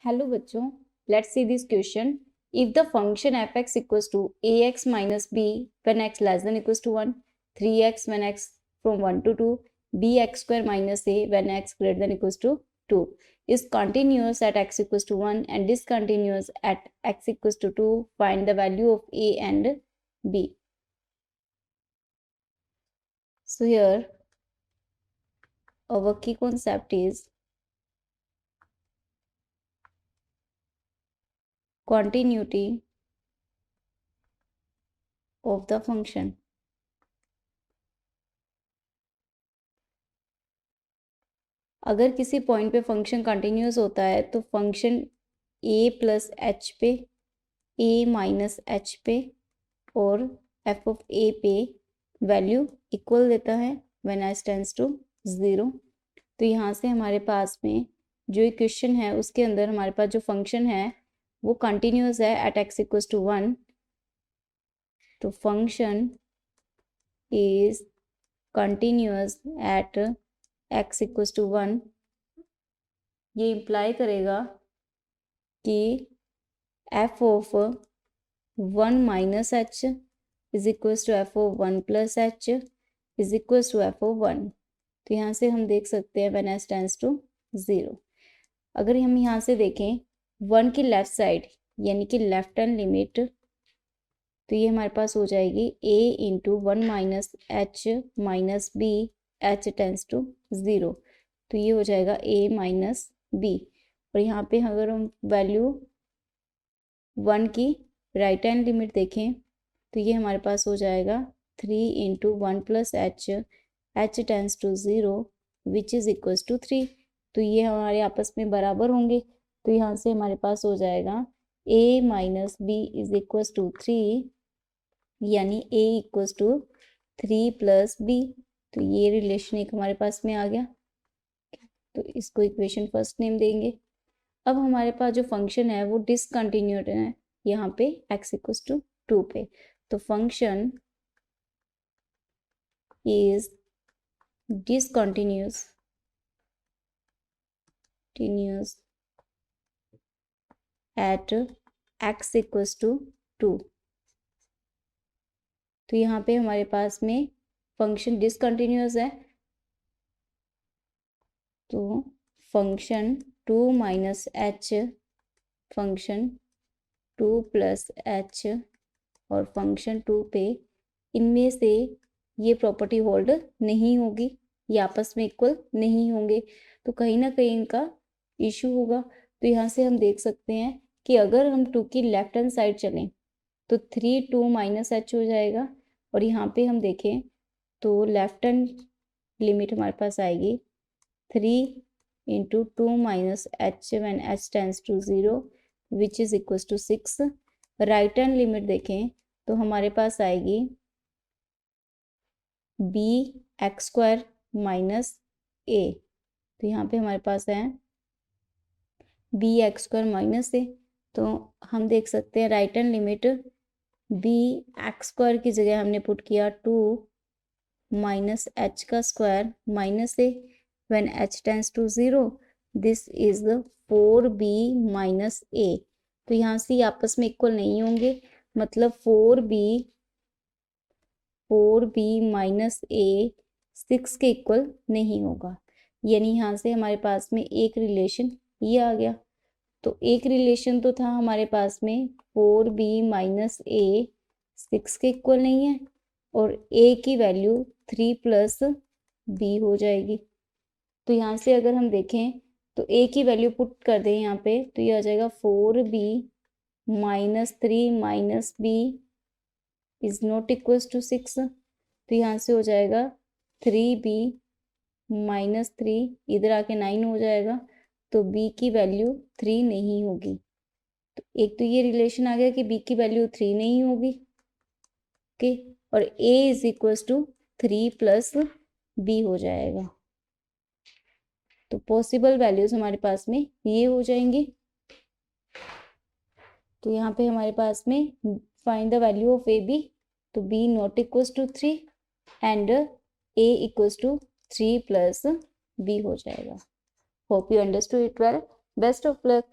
Hello बच्चों, let's see this question. If the function F X equals to A X minus B when X less than equals to 1, 3x when X from 1 to 2, bx square minus a when x greater than equals to 2 is continuous at x equals to 1 and discontinuous at x equals to 2. Find the value of a and b. So here our key concept is continuity of the function. अगर किसी point पे function continuous होता है तो function a plus H पे, a minus H पे और f of a पे वैल्यू इक्वल देता है व्हेन s टेंड्स टू 0. तो यहाँ से हमारे पास में जो इक्वेशन है उसके अंदर हमारे पास जो फंक्शन है वो कंटिन्यूस है एट x इक्वल्स टू 1. तो function is continuous at x equals to 1. ये इम्प्लाई करेगा कि f of 1 minus H is equals to f of 1 plus H is equals to f of 1. तो यहाँ से हम देख सकते हैं व्हेन s टेंड्स टू 0. अगर हम यहाँ से देखें 1 की लेफ्ट साइड यानी कि लेफ्ट हैंड लिमिट, तो ये हमारे पास हो जाएगी a into 1 minus H minus B H tends to 0. तो ये हो जाएगा a माइनस बी. और यहाँ पे अगर हम वैल्यू 1 की राइट हैंड लिमिट देखें तो ये हमारे पास हो जाएगा 3 into 1 plus H H tends to 0 which is equals to 3. तो ये हमारे आपस में बराबर होंगे. तो यहाँ से हमारे पास हो जाएगा a minus B is equals to 3 यानी a equals to 3 plus B. तो ये रिलेशन एक हमारे पास में आ गया. तो इसको इक्वेशन फर्स्ट नेम देंगे. अब हमारे पास जो फंक्शन है वो डिसकंटिन्यूड है यहाँ पे x इक्वल्स टू 2 पे. तो function is discontinuous at x equals to 2. तो यहाँ पे हमारे पास में फंक्शन डिसकंटिन्यूस है. तो function 2 minus H, function 2 plus H और फंक्शन 2 पे इनमें से ये प्रॉपर्टी होल्ड नहीं होगी, ये आपस में इक्वल नहीं होंगे. तो कहीं ना कहीं इनका इशू होगा. तो यहाँ से हम देख सकते हैं कि अगर हम 2 की लेफ्ट हैंड साइड चलें तो 3 2 माइनस एच हो जाएगा. और यहाँ पे हम देखें तो लेफ्ट हैंड लिमिट हमारे पास आएगी 3 into 2 minus H when H tends to 0 which is equals to 6. Right hand limit देखें तो हमारे पास आएगी B X square minus A. तो यहाँ पे हमारे पास है B X square minus A. तो हम देख सकते हैं right hand limit B X square की जगह हमने पुट किया 2 माइनस एच का square minus A when H tends to 0. This is 4b minus A. तो यहाँ से आपस में इक्वल नहीं होंगे, मतलब 4b माइनस ए 6 के इक्वल नहीं होगा. यानी यहाँ से हमारे पास में एक रिलेशन ये आ गया. तो एक रिलेशन तो था हमारे पास में 4b माइनस ए 6 के इक्वल नहीं है और a की वैल्यू 3 प्लस b हो जाएगी. तो यहाँ से अगर हम देखें तो a की वैल्यू पुट कर दें यहाँ पे तो ये आ जाएगा 4b minus 3 minus b is not equals to 6. तो यहाँ से हो जाएगा 3b माइनस 3, इधर आके 9 हो जाएगा. तो b की वैल्यू 3 नहीं होगी. तो एक तो ये रिलेशन आ गया कि b की वैल्यू 3 नहीं होगी. ओके. और a is equals to 3 plus b हो जाएगा. तो पॉसिबल वैल्यूज हमारे पास में ये हो जाएंगी. तो यहाँ पे हमारे पास में find the value of A B. तो b not equals to 3 and a equals to 3 plus b हो जाएगा. Hope you understood it well. Best of luck.